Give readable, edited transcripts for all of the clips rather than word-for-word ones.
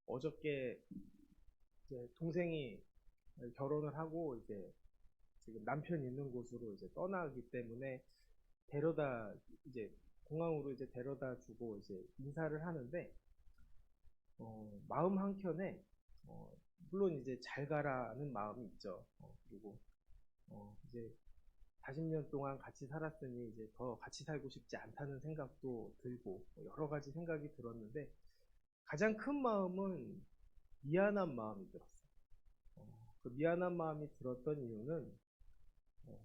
어저께 이제 동생이 결혼을 하고 이제 지금 남편 있는 곳으로 이제 떠나기 때문에 데려다 이제 공항으로 이제 데려다 주고 이제 인사를 하는데 마음 한켠에 물론 이제 잘 가라는 마음이 있죠. 그리고 이제 40년 동안 같이 살았으니 이제 더 같이 살고 싶지 않다는 생각도 들고 여러 가지 생각이 들었는데 가장 큰 마음은 미안한 마음이 들었어요. 그 미안한 마음이 들었던 이유는 어,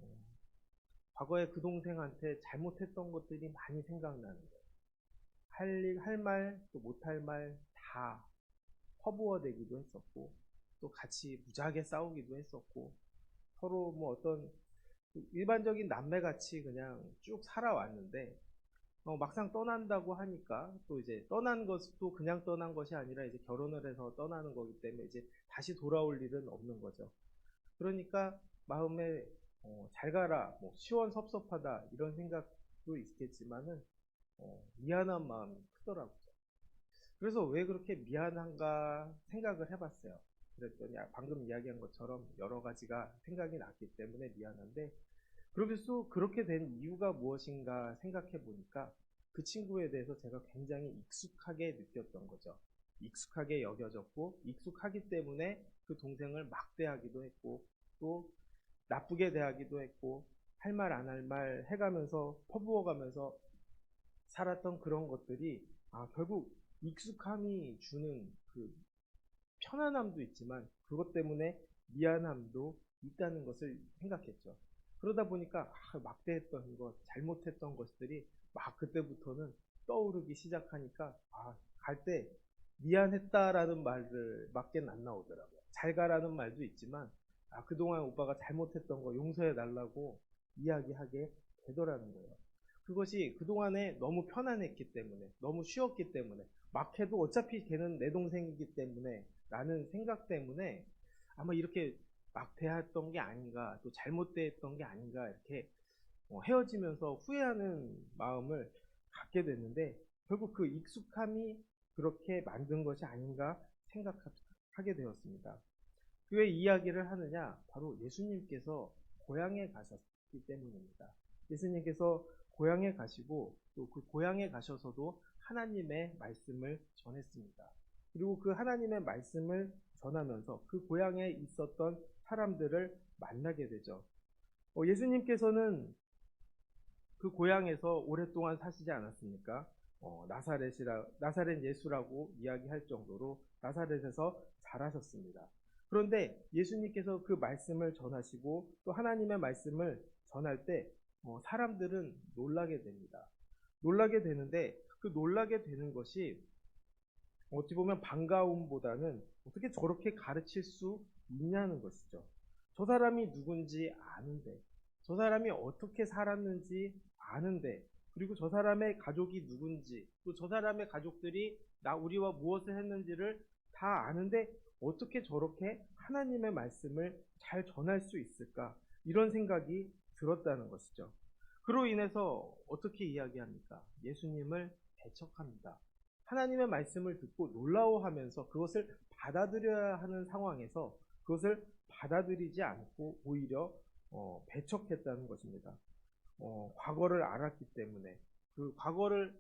과거에 그 동생한테 잘못했던 것들이 많이 생각나는 거예요. 할 말, 또 못할 말 다 허부어대기도 했었고, 또 같이 무지하게 싸우기도 했었고, 서로 뭐 어떤 일반적인 남매같이 그냥 쭉 살아왔는데, 막상 떠난다고 하니까 또 이제 떠난 것도 그냥 떠난 것이 아니라 이제 결혼을 해서 떠나는 거기 때문에 이제 다시 돌아올 일은 없는 거죠. 그러니까 마음에 잘 가라, 뭐 시원섭섭하다 이런 생각도 있겠지만은 미안한 마음이 크더라고요. 그래서 왜 그렇게 미안한가 생각을 해봤어요. 그랬더니 방금 이야기한 것처럼 여러 가지가 생각이 났기 때문에 미안한데 그러면서 그렇게 된 이유가 무엇인가 생각해 보니까 그 친구에 대해서 제가 굉장히 익숙하게 느꼈던 거죠. 익숙하게 여겨졌고 익숙하기 때문에 그 동생을 막대하기도 했고 또 나쁘게 대하기도 했고 할 말 안 할 말 해가면서 퍼부어가면서 살았던 그런 것들이 결국 익숙함이 주는 그 편안함도 있지만 그것 때문에 미안함도 있다는 것을 생각했죠. 그러다 보니까 막대했던 것, 잘못했던 것들이 막 그때부터는 떠오르기 시작하니까 갈 때 미안했다라는 말을 밖에 안 나오더라고요. 잘 가라는 말도 있지만 그동안 오빠가 잘못했던 거 용서해 달라고 이야기하게 되더라는 거예요. 그것이 그동안에 너무 편안했기 때문에, 너무 쉬웠기 때문에, 막 해도 어차피 걔는 내 동생이기 때문에 라는 생각 때문에 아마 이렇게 막 대했던 게 아닌가, 또 잘못됐던 게 아닌가, 이렇게 헤어지면서 후회하는 마음을 갖게 됐는데, 결국 그 익숙함이 그렇게 만든 것이 아닌가 생각하게 되었습니다. 왜 이야기를 하느냐? 바로 예수님께서 고향에 가셨기 때문입니다. 예수님께서 고향에 가시고 또 그 고향에 가셔서도 하나님의 말씀을 전했습니다. 그리고 그 하나님의 말씀을 전하면서 그 고향에 있었던 사람들을 만나게 되죠. 예수님께서는 그 고향에서 오랫동안 사시지 않았습니까? 나사렛 예수라고 이야기할 정도로 나사렛에서 자라셨습니다. 그런데 예수님께서 그 말씀을 전하시고 또 하나님의 말씀을 전할 때 사람들은 놀라게 됩니다. 놀라게 되는데 그 놀라게 되는 것이 어찌 보면 반가움보다는 어떻게 저렇게 가르칠 수 있냐는 것이죠. 저 사람이 누군지 아는데, 저 사람이 어떻게 살았는지 아는데, 그리고 저 사람의 가족이 누군지, 또 저 사람의 가족들이 우리와 무엇을 했는지를 다 아는데, 어떻게 저렇게 하나님의 말씀을 잘 전할 수 있을까? 이런 생각이 들었다는 것이죠. 그로 인해서 어떻게 이야기합니까? 예수님을 배척합니다. 하나님의 말씀을 듣고 놀라워하면서 그것을 받아들여야 하는 상황에서 그것을 받아들이지 않고 오히려 배척했다는 것입니다. 과거를 알았기 때문에 그 과거를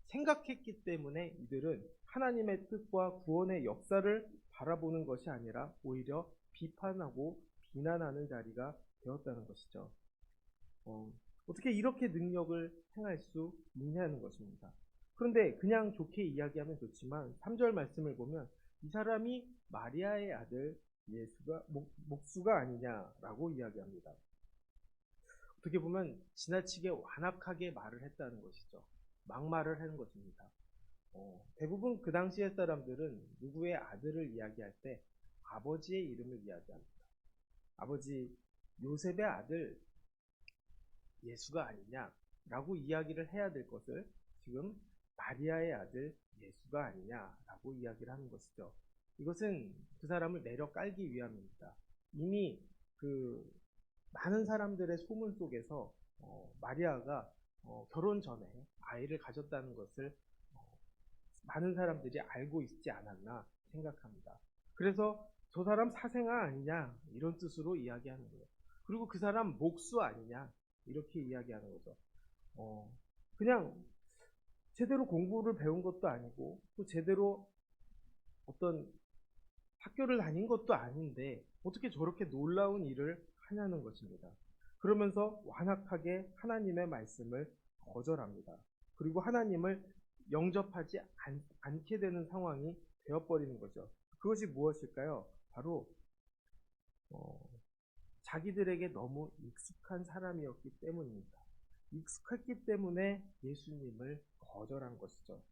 생각했기 때문에 이들은 하나님의 뜻과 구원의 역사를 바라보는 것이 아니라 오히려 비판하고 비난하는 자리가 되었다는 것이죠. 어떻게 이렇게 능력을 행할 수 있냐는 것입니다. 그런데 그냥 좋게 이야기하면 좋지만 3절 말씀을 보면 이 사람이 마리아의 아들 예수가 목수가 아니냐라고 이야기합니다. 어떻게 보면 지나치게 완악하게 말을 했다는 것이죠. 막말을 하는 것입니다. 대부분 그 당시의 사람들은 누구의 아들을 이야기할 때 아버지의 이름을 이야기합니다. 아버지 요셉의 아들 예수가 아니냐라고 이야기를 해야 될 것을 지금 마리아의 아들 예수가 아니냐라고 이야기를 하는 것이죠. 이것은 그 사람을 내려 깔기 위함입니다. 이미 그 많은 사람들의 소문 속에서 마리아가 결혼 전에 아이를 가졌다는 것을 많은 사람들이 알고 있지 않았나. 생각합니다. 그래서 저 사람 사생아 아니냐 이런 뜻으로 이야기하는 거예요. 그리고 그 사람 목수 아니냐 이렇게 이야기하는 거죠. 그냥 제대로 공부를 배운 것도 아니고 또 제대로 어떤 학교를 다닌 것도 아닌데 어떻게 저렇게 놀라운 일을 하냐는 것입니다. 그러면서 완악하게 하나님의 말씀을 거절합니다. 그리고 하나님을 영접하지 않게 되는 상황이 되어버리는 거죠. 그것이 무엇일까요? 바로 자기들에게 너무 익숙한 사람이었기 때문입니다. 익숙했기 때문에 예수님을 거절한 것이죠.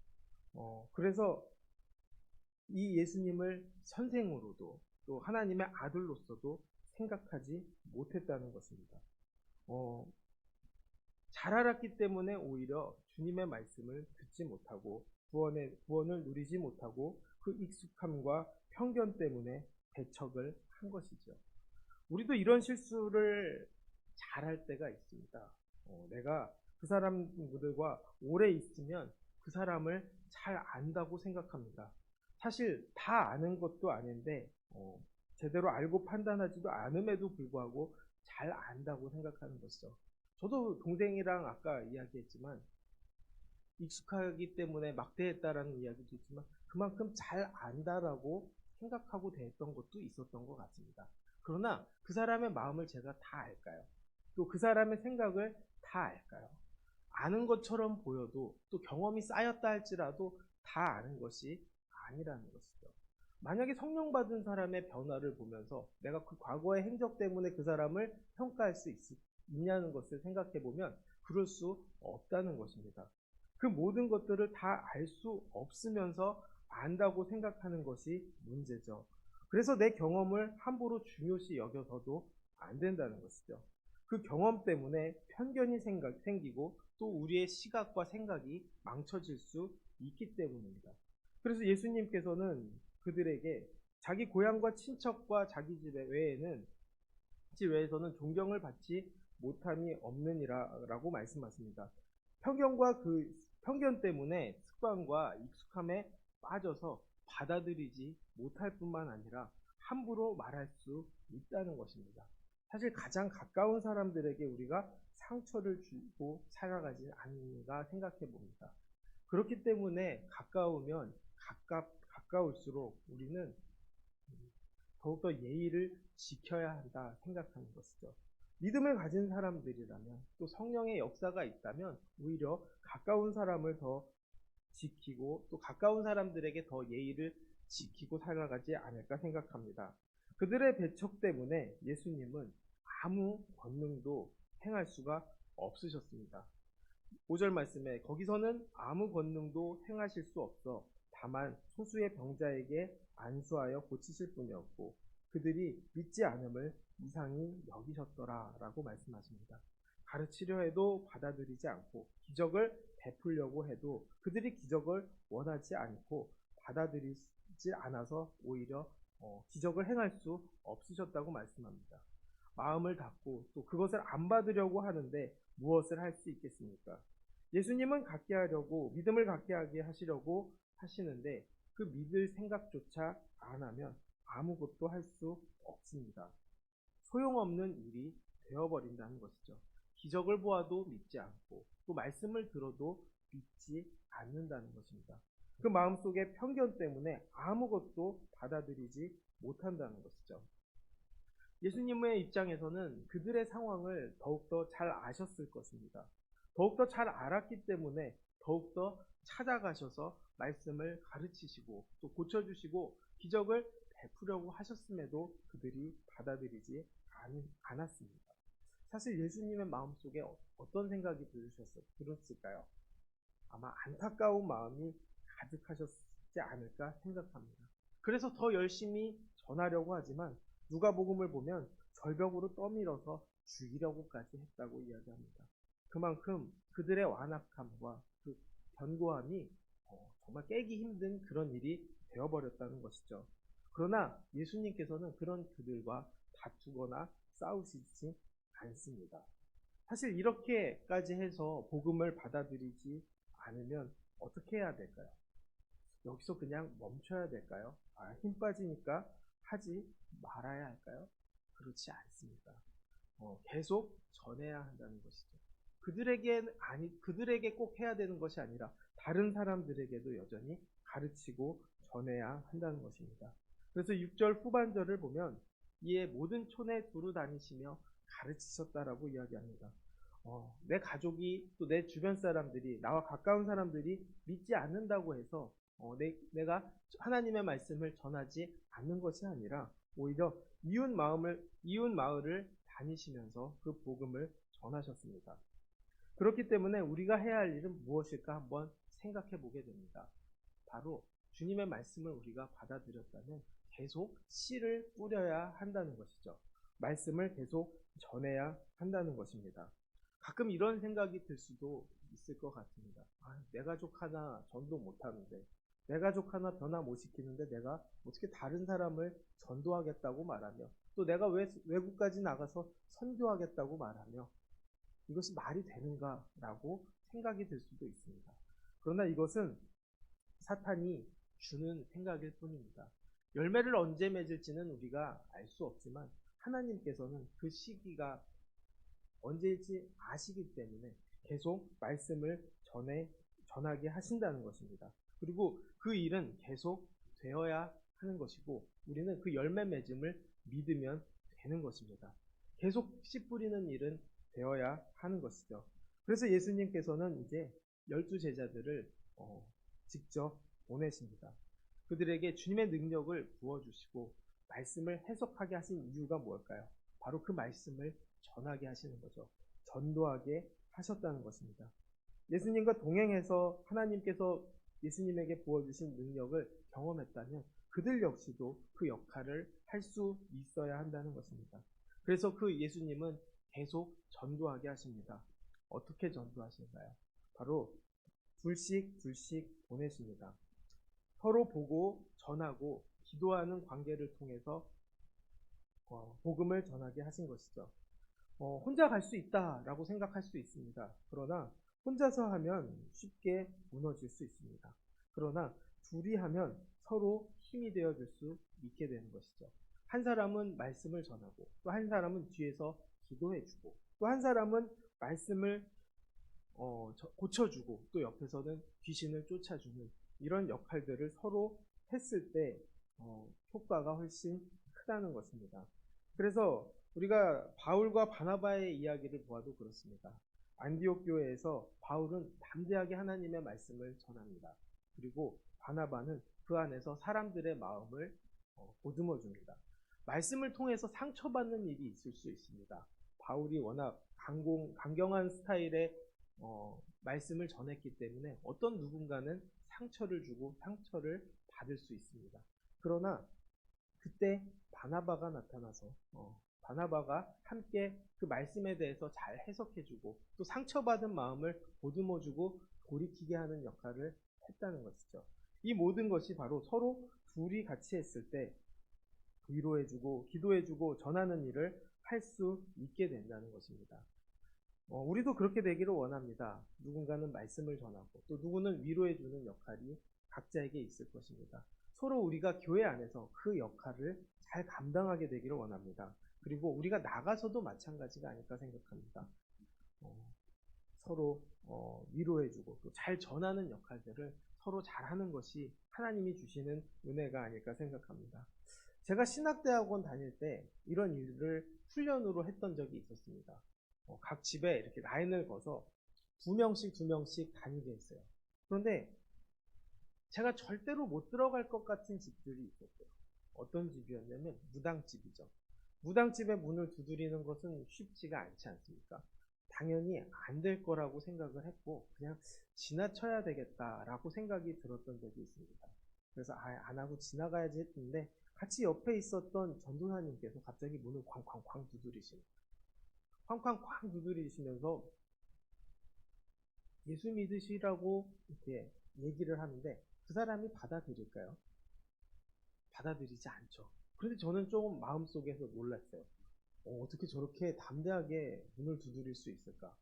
그래서 이 예수님을 선생으로도 또 하나님의 아들로서도 생각하지 못했다는 것입니다. 잘 알았기 때문에 오히려 주님의 말씀을 듣지 못하고 구원을 누리지 못하고 그 익숙함과 편견 때문에 배척을 한 것이죠. 우리도 이런 실수를 잘할 때가 있습니다. 내가 그 사람들과 오래 있으면 그 사람을 잘 안다고 생각합니다. 사실 다 아는 것도 아닌데 제대로 알고 판단하지도 않음에도 불구하고 잘 안다고 생각하는 것이죠. 저도 동생이랑 아까 이야기했지만 익숙하기 때문에 막대했다라는 이야기도 있지만 그만큼 잘 안다라고 생각하고 대했던 것도 있었던 것 같습니다. 그러나 그 사람의 마음을 제가 다 알까요? 또 그 사람의 생각을 다 알까요? 아는 것처럼 보여도 또 경험이 쌓였다 할지라도 다 아는 것이 아니라는 것이죠. 만약에 성령 받은 사람의 변화를 보면서 내가 그 과거의 행적 때문에 그 사람을 평가할 수 있냐는 것을 생각해 보면 그럴 수 없다는 것입니다. 그 모든 것들을 다 알 수 없으면서 안다고 생각하는 것이 문제죠. 그래서 내 경험을 함부로 중요시 여겨서도 안 된다는 것이죠. 그 경험 때문에 편견이 생기고 또 우리의 시각과 생각이 망쳐질 수 있기 때문입니다. 그래서 예수님께서는 그들에게 자기 고향과 친척과 자기 집 외에서는 존경을 받지 못함이 없느니라라고 말씀하십니다. 편견 때문에 습관과 익숙함에 빠져서 받아들이지 못할 뿐만 아니라 함부로 말할 수 있다는 것입니다. 사실 가장 가까운 사람들에게 우리가 상처를 주고 살아가지 않는가 생각해 봅니다. 그렇기 때문에 가까울수록 우리는 더욱더 예의를 지켜야 한다 생각하는 것이죠. 믿음을 가진 사람들이라면 또 성령의 역사가 있다면 오히려 가까운 사람을 더 지키고 또 가까운 사람들에게 더 예의를 지키고 살아가지 않을까 생각합니다. 그들의 배척 때문에 예수님은 아무 권능도 행할 수가 없으셨습니다. 5절 말씀에 거기서는 아무 권능도 행하실 수 없어 다만 소수의 병자에게 안수하여 고치실 뿐이었고 그들이 믿지 않음을 이상히 여기셨더라 라고 말씀하십니다. 가르치려 해도 받아들이지 않고 기적을 베풀려고 해도 그들이 기적을 원하지 않고 받아들이지 않아서 오히려 기적을 행할 수 없으셨다고 말씀합니다. 마음을 닫고 또 그것을 안 받으려고 하는데 무엇을 할 수 있겠습니까? 예수님은 갖게 하려고 믿음을 갖게 하게 하시려고 하시는데 그 믿을 생각조차 안 하면 아무것도 할 수 없습니다. 소용없는 일이 되어버린다는 것이죠. 기적을 보아도 믿지 않고 또 말씀을 들어도 믿지 않는다는 것입니다. 그 마음속에 편견 때문에 아무것도 받아들이지 못한다는 것이죠. 예수님의 입장에서는 그들의 상황을 더욱더 잘 아셨을 것입니다. 더욱더 잘 알았기 때문에 더욱더 찾아가셔서 말씀을 가르치시고 또 고쳐주시고 기적을 베푸려고 하셨음에도 그들이 받아들이지 않았습니다. 사실 예수님의 마음속에 어떤 생각이 들었을까요? 아마 안타까운 마음이 가득하셨지 않을까 생각합니다. 그래서 더 열심히 전하려고 하지만 누가복음을 보면 절벽으로 떠밀어서 죽이려고까지 했다고 이야기합니다. 그만큼 그들의 완악함과 그 견고함이 정말 깨기 힘든 그런 일이 되어버렸다는 것이죠. 그러나 예수님께서는 그런 그들과 다투거나 싸우시지 않습니다. 사실 이렇게까지 해서 복음을 받아들이지 않으면 어떻게 해야 될까요? 여기서 그냥 멈춰야 될까요? 힘 빠지니까 하지 말아야 할까요? 그렇지 않습니다. 계속 전해야 한다는 것이죠. 그들에게 꼭 해야 되는 것이 아니라 다른 사람들에게도 여전히 가르치고 전해야 한다는 것입니다. 그래서 6절 후반절을 보면 이에 모든 촌에 두루 다니시며 가르치셨다라고 이야기합니다. 내 가족이 또 내 주변 사람들이 나와 가까운 사람들이 믿지 않는다고 해서 내가 하나님의 말씀을 전하지 않는 것이 아니라 오히려 이웃 마을을 다니시면서 그 복음을 전하셨습니다. 그렇기 때문에 우리가 해야 할 일은 무엇일까 한번 생각해 보게 됩니다. 바로 주님의 말씀을 우리가 받아들였다면 계속 씨를 뿌려야 한다는 것이죠. 말씀을 계속 전해야 한다는 것입니다. 가끔 이런 생각이 들 수도 있을 것 같습니다. 내 가족 하나 전도 못하는데, 내 가족 하나 변화 못 시키는데 내가 어떻게 다른 사람을 전도하겠다고 말하며, 또 내가 왜 외국까지 나가서 선교하겠다고 말하며, 이것이 말이 되는가라고 생각이 들 수도 있습니다. 그러나 이것은 사탄이 주는 생각일 뿐입니다. 열매를 언제 맺을지는 우리가 알 수 없지만 하나님께서는 그 시기가 언제일지 아시기 때문에 계속 말씀을 전하게 하신다는 것입니다. 그리고 그 일은 계속 되어야 하는 것이고 우리는 그 열매 맺음을 믿으면 되는 것입니다. 계속 씨 뿌리는 일은 되어야 하는 것이죠. 그래서 예수님께서는 이제 12제자들을 직접 보내십니다. 그들에게 주님의 능력을 부어주시고 말씀을 해석하게 하신 이유가 무엇일까요? 바로 그 말씀을 전하게 하시는 거죠. 전도하게 하셨다는 것입니다. 예수님과 동행해서 하나님께서 예수님에게 부어주신 능력을 경험했다면 그들 역시도 그 역할을 할 수 있어야 한다는 것입니다. 그래서 그 예수님은 계속 전도하게 하십니다. 어떻게 전도하실까요? 바로 둘씩 보내십니다. 서로 보고 전하고 기도하는 관계를 통해서 복음을 전하게 하신 것이죠. 혼자 갈 수 있다라고 생각할 수 있습니다. 그러나 혼자서 하면 쉽게 무너질 수 있습니다. 그러나 둘이 하면 서로 힘이 되어줄 수 있게 되는 것이죠. 한 사람은 말씀을 전하고 또 한 사람은 뒤에서 기도해주고 또 한 사람은 말씀을 고쳐주고 또 옆에서는 귀신을 쫓아주는 이런 역할들을 서로 했을 때 효과가 훨씬 크다는 것입니다. 그래서 우리가 바울과 바나바의 이야기를 보아도 그렇습니다. 안디옥 교회에서 바울은 담대하게 하나님의 말씀을 전합니다. 그리고 바나바는 그 안에서 사람들의 마음을 보듬어 줍니다. 말씀을 통해서 상처받는 일이 있을 수 있습니다. 바울이 워낙 강경한 스타일의 말씀을 전했기 때문에 어떤 누군가는 상처를 주고 상처를 받을 수 있습니다. 그러나 그때 바나바가 나타나서 바나바가 함께 그 말씀에 대해서 잘 해석해주고 또 상처받은 마음을 보듬어주고 돌이키게 하는 역할을 했다는 것이죠. 이 모든 것이 바로 서로 둘이 같이 했을 때 위로해주고 기도해주고 전하는 일을 할 수 있게 된다는 것입니다. 우리도 그렇게 되기를 원합니다. 누군가는 말씀을 전하고 또 누구는 위로해주는 역할이 각자에게 있을 것입니다. 서로 우리가 교회 안에서 그 역할을 잘 감당하게 되기를 원합니다. 그리고 우리가 나가서도 마찬가지가 아닐까 생각합니다. 서로 위로해주고 또 잘 전하는 역할들을 서로 잘하는 것이 하나님이 주시는 은혜가 아닐까 생각합니다. 제가 신학대학원 다닐 때 이런 일을 훈련으로 했던 적이 있었습니다. 각 집에 이렇게 라인을 거서 두 명씩 다니게 했어요. 그런데 제가 절대로 못 들어갈 것 같은 집들이 있었어요. 어떤 집이었냐면 무당집이죠. 무당집의 문을 두드리는 것은 쉽지가 않지 않습니까? 당연히 안 될 거라고 생각을 했고 그냥 지나쳐야 되겠다라고 생각이 들었던 적이 있습니다. 그래서 안 하고 지나가야지 했는데 같이 옆에 있었던 전도사님께서 갑자기 문을 쾅쾅쾅 두드리시면서 예수 믿으시라고 이렇게 얘기를 하는데 그 사람이 받아들일까요? 받아들이지 않죠. 그런데 저는 조금 마음속에서 놀랐어요. 어떻게 저렇게 담대하게 문을 두드릴 수 있을까?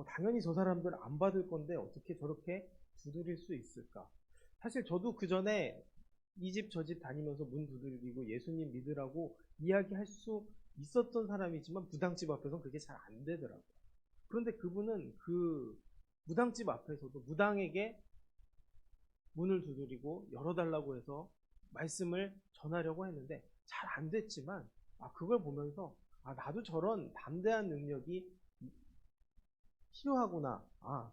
당연히 저 사람들 안 받을 건데 어떻게 저렇게 두드릴 수 있을까? 사실 저도 그 전에 이 집 저 집 다니면서 문 두드리고 예수님 믿으라고 이야기할 수 있었던 사람이지만 무당집 앞에서는 그게 잘 안 되더라고요. 그런데 그분은 그 무당집 앞에서도 무당에게 문을 두드리고 열어달라고 해서 말씀을 전하려고 했는데 잘 안 됐지만, 그걸 보면서 나도 저런 담대한 능력이 필요하구나.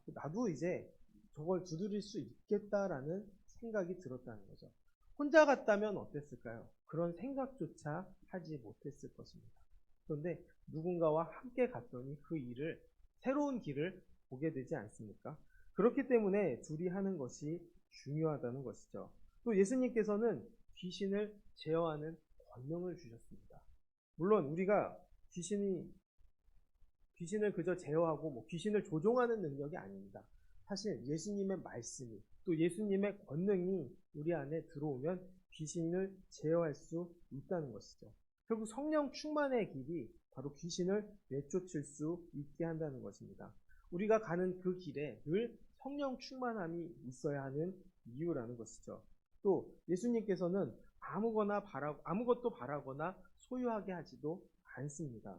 나도 이제 저걸 두드릴 수 있겠다라는 생각이 들었다는 거죠. 혼자 갔다면 어땠을까요? 그런 생각조차 하지 못했을 것입니다. 그런데 누군가와 함께 갔더니 그 일을, 새로운 길을 보게 되지 않습니까? 그렇기 때문에 둘이 하는 것이 중요하다는 것이죠. 또 예수님께서는 귀신을 제어하는 권능을 주셨습니다. 물론 우리가 귀신을 그저 제어하고 귀신을 조종하는 능력이 아닙니다. 사실 예수님의 말씀이, 또 예수님의 권능이 우리 안에 들어오면 귀신을 제어할 수 있다는 것이죠. 결국 성령 충만의 길이 바로 귀신을 내쫓을 수 있게 한다는 것입니다. 우리가 가는 그 길에 늘 성령 충만함이 있어야 하는 이유라는 것이죠. 또 예수님께서는 아무것도 바라거나 소유하게 하지도 않습니다.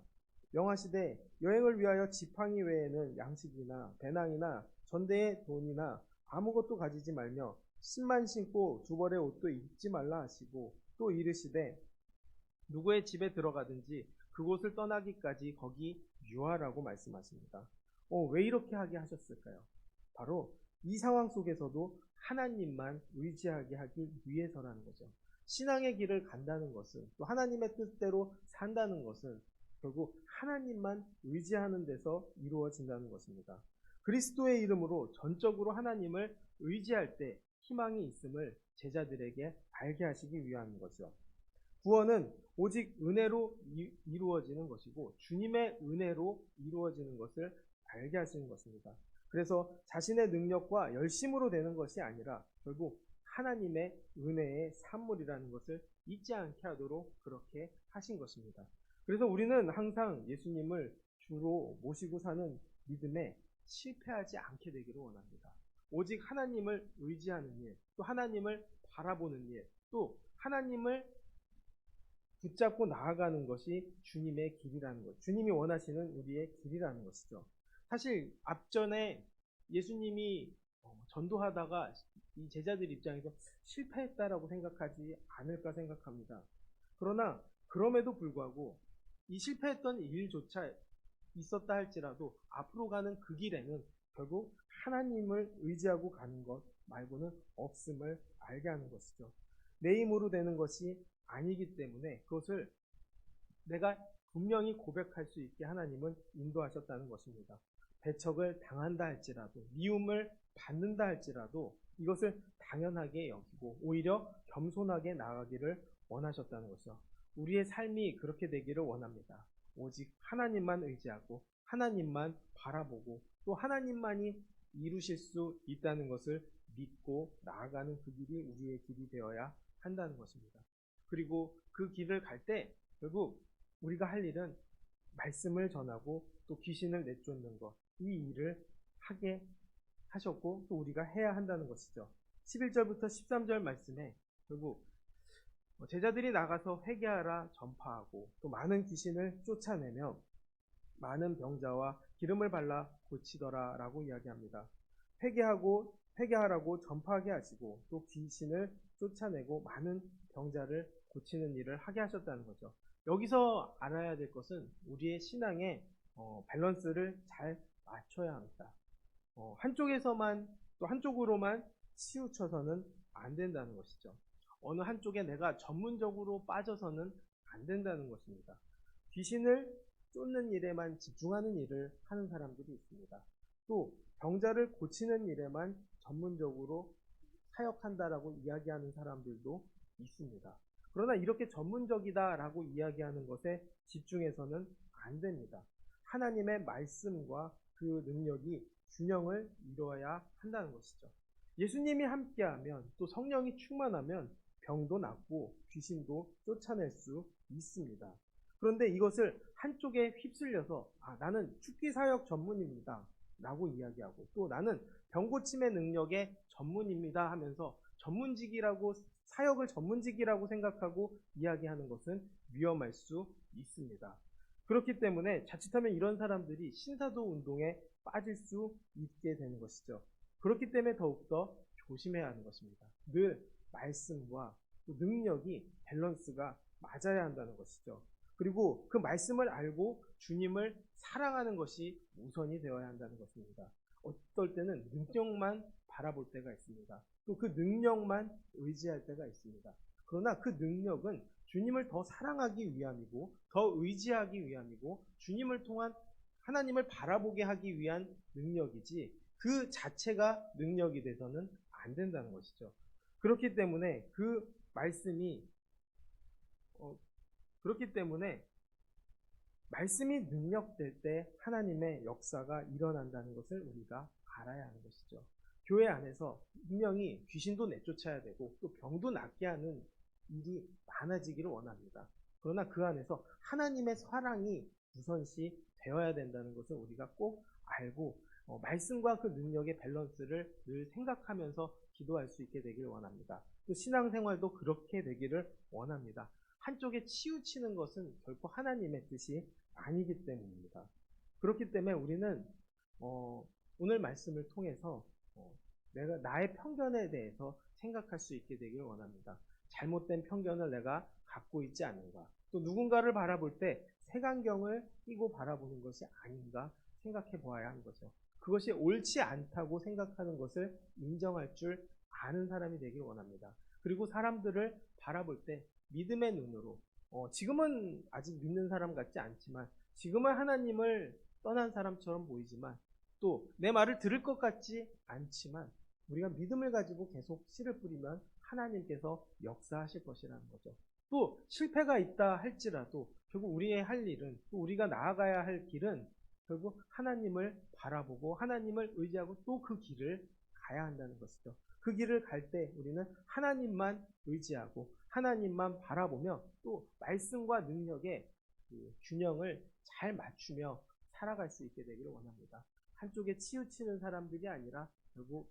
영화시대 여행을 위하여 지팡이 외에는 양식이나 배낭이나 전대의 돈이나 아무것도 가지지 말며 신만 신고 두 벌의 옷도 입지 말라 하시고, 또 이르시되 누구의 집에 들어가든지 그곳을 떠나기까지 거기 유하라고 말씀하십니다. 왜 이렇게 하게 하셨을까요? 바로 이 상황 속에서도 하나님만 의지하게 하기 위해서라는 거죠. 신앙의 길을 간다는 것은, 또 하나님의 뜻대로 산다는 것은 결국 하나님만 의지하는 데서 이루어진다는 것입니다. 그리스도의 이름으로 전적으로 하나님을 의지할 때 희망이 있음을 제자들에게 알게 하시기 위함인 거죠. 구원은 오직 은혜로 이루어지는 것이고 주님의 은혜로 이루어지는 것을 알게 하시는 것입니다. 그래서 자신의 능력과 열심으로 되는 것이 아니라 결국 하나님의 은혜의 산물이라는 것을 잊지 않게 하도록 그렇게 하신 것입니다. 그래서 우리는 항상 예수님을 주로 모시고 사는 믿음에 실패하지 않게 되기를 원합니다. 오직 하나님을 의지하는 일, 또 하나님을 바라보는 일, 또 하나님을 붙잡고 나아가는 것이 주님의 길이라는 것, 주님이 원하시는 우리의 길이라는 것이죠. 사실 앞전에 예수님이 전도하다가 이 제자들 입장에서 실패했다라고 생각하지 않을까 생각합니다. 그러나 그럼에도 불구하고 이 실패했던 일조차 있었다 할지라도 앞으로 가는 그 길에는 결국 하나님을 의지하고 가는 것 말고는 없음을 알게 하는 것이죠. 내 힘으로 되는 것이 아니기 때문에 그것을 내가 분명히 고백할 수 있게 하나님은 인도하셨다는 것입니다. 배척을 당한다 할지라도, 미움을 받는다 할지라도 이것을 당연하게 여기고 오히려 겸손하게 나아가기를 원하셨다는 것이죠. 우리의 삶이 그렇게 되기를 원합니다. 오직 하나님만 의지하고 하나님만 바라보고 또 하나님만이 이루실 수 있다는 것을 믿고 나아가는 그 길이 우리의 길이 되어야 한다는 것입니다. 그리고 그 길을 갈 때 결국 우리가 할 일은 말씀을 전하고 또 귀신을 내쫓는 것, 이 일을 하게 하셨고 또 우리가 해야 한다는 것이죠. 11절부터 13절 말씀에 결국 제자들이 나가서 회개하라 전파하고 또 많은 귀신을 쫓아내며 많은 병자와 기름을 발라 고치더라 라고 이야기합니다. 회개하라고 전파하게 하시고 또 귀신을 쫓아내고 많은 병자를 고치는 일을 하게 하셨다는 거죠. 여기서 알아야 될 것은 우리의 신앙의 밸런스를 잘 맞춰야 합니다. 한쪽에서만 또 한쪽으로만 치우쳐서는 안 된다는 것이죠. 어느 한쪽에 내가 전문적으로 빠져서는 안 된다는 것입니다. 귀신을 쫓는 일에만 집중하는 일을 하는 사람들이 있습니다. 또 병자를 고치는 일에만 전문적으로 사역한다라고 이야기하는 사람들도 있습니다. 그러나 이렇게 전문적이다라고 이야기하는 것에 집중해서는 안 됩니다. 하나님의 말씀과 그 능력이 균형을 이루어야 한다는 것이죠. 예수님이 함께하면 또 성령이 충만하면 병도 낫고 귀신도 쫓아낼 수 있습니다. 그런데 이것을 한쪽에 휩쓸려서 나는 축기사역 전문입니다 라고 이야기하고 또 나는 병고침의 능력의 전문입니다 하면서 전문직이라고, 사역을 전문직이라고 생각하고 이야기하는 것은 위험할 수 있습니다. 그렇기 때문에 자칫하면 이런 사람들이 신사도 운동에 빠질 수 있게 되는 것이죠. 그렇기 때문에 더욱더 조심해야 하는 것입니다. 늘 말씀과 능력이 밸런스가 맞아야 한다는 것이죠. 그리고 그 말씀을 알고 주님을 사랑하는 것이 우선이 되어야 한다는 것입니다. 어떨 때는 능력만 바라볼 때가 있습니다. 또 그 능력만 의지할 때가 있습니다. 그러나 그 능력은 주님을 더 사랑하기 위함이고 더 의지하기 위함이고 주님을 통한 하나님을 바라보게 하기 위한 능력이지 그 자체가 능력이 돼서는 안 된다는 것이죠. 그렇기 때문에 그 말씀이 그렇기 때문에 말씀이 능력될 때 하나님의 역사가 일어난다는 것을 우리가 알아야 하는 것이죠. 교회 안에서 분명히 귀신도 내쫓아야 되고 또 병도 낫게 하는 일이 많아지기를 원합니다. 그러나 그 안에서 하나님의 사랑이 우선시 되어야 된다는 것을 우리가 꼭 알고 말씀과 그 능력의 밸런스를 늘 생각하면서 기도할 수 있게 되기를 원합니다. 또 신앙생활도 그렇게 되기를 원합니다. 한쪽에 치우치는 것은 결코 하나님의 뜻이 아니기 때문입니다. 그렇기 때문에 우리는 오늘 말씀을 통해서 내가 나의 편견에 대해서 생각할 수 있게 되기를 원합니다. 잘못된 편견을 내가 갖고 있지 않은가, 또 누군가를 바라볼 때 색안경을 끼고 바라보는 것이 아닌가 생각해 보아야 하는 거죠. 그것이 옳지 않다고 생각하는 것을 인정할 줄 아는 사람이 되기를 원합니다. 그리고 사람들을 바라볼 때 믿음의 눈으로, 지금은 아직 믿는 사람 같지 않지만, 지금은 하나님을 떠난 사람처럼 보이지만, 또 내 말을 들을 것 같지 않지만, 우리가 믿음을 가지고 계속 씨를 뿌리면 하나님께서 역사하실 것이라는 거죠. 또 실패가 있다 할지라도 결국 우리의 할 일은, 또 우리가 나아가야 할 길은 결국 하나님을 바라보고 하나님을 의지하고 또 그 길을 가야 한다는 것이죠. 그 길을 갈 때 우리는 하나님만 의지하고 하나님만 바라보며 또 말씀과 능력의 균형을 잘 맞추며 살아갈 수 있게 되기를 원합니다. 한쪽에 치우치는 사람들이 아니라 결국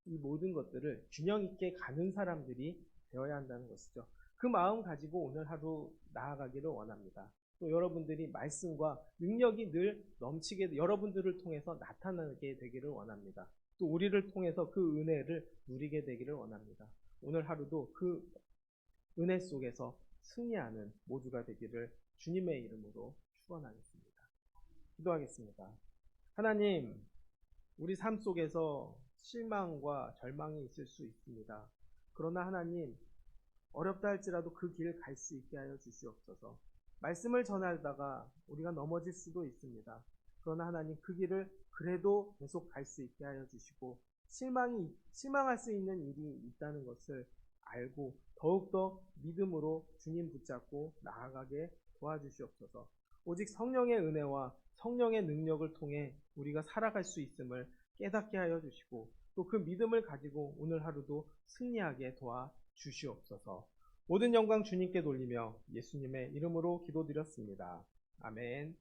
이 모든 것들을 균형 있게 가는 사람들이 되어야 한다는 것이죠. 그 마음 가지고 오늘 하루 나아가기를 원합니다. 또 여러분들이 말씀과 능력이 늘 넘치게 여러분들을 통해서 나타나게 되기를 원합니다. 또 우리를 통해서 그 은혜를 누리게 되기를 원합니다. 오늘 하루도 그 은혜 속에서 승리하는 모두가 되기를 주님의 이름으로 축원하겠습니다. 기도하겠습니다. 하나님, 우리 삶 속에서 실망과 절망이 있을 수 있습니다. 그러나 하나님, 어렵다 할지라도 그 길 갈 수 있게 하여 주시옵소서. 말씀을 전하다가 우리가 넘어질 수도 있습니다. 그러나 하나님, 그 길을 그래도 계속 갈 수 있게 하여 주시고 실망할 수 있는 일이 있다는 것을 알고 더욱더 믿음으로 주님 붙잡고 나아가게 도와주시옵소서. 오직 성령의 은혜와 성령의 능력을 통해 우리가 살아갈 수 있음을 깨닫게 하여 주시고 또 그 믿음을 가지고 오늘 하루도 승리하게 도와주시옵소서. 모든 영광 주님께 돌리며 예수님의 이름으로 기도드렸습니다. 아멘.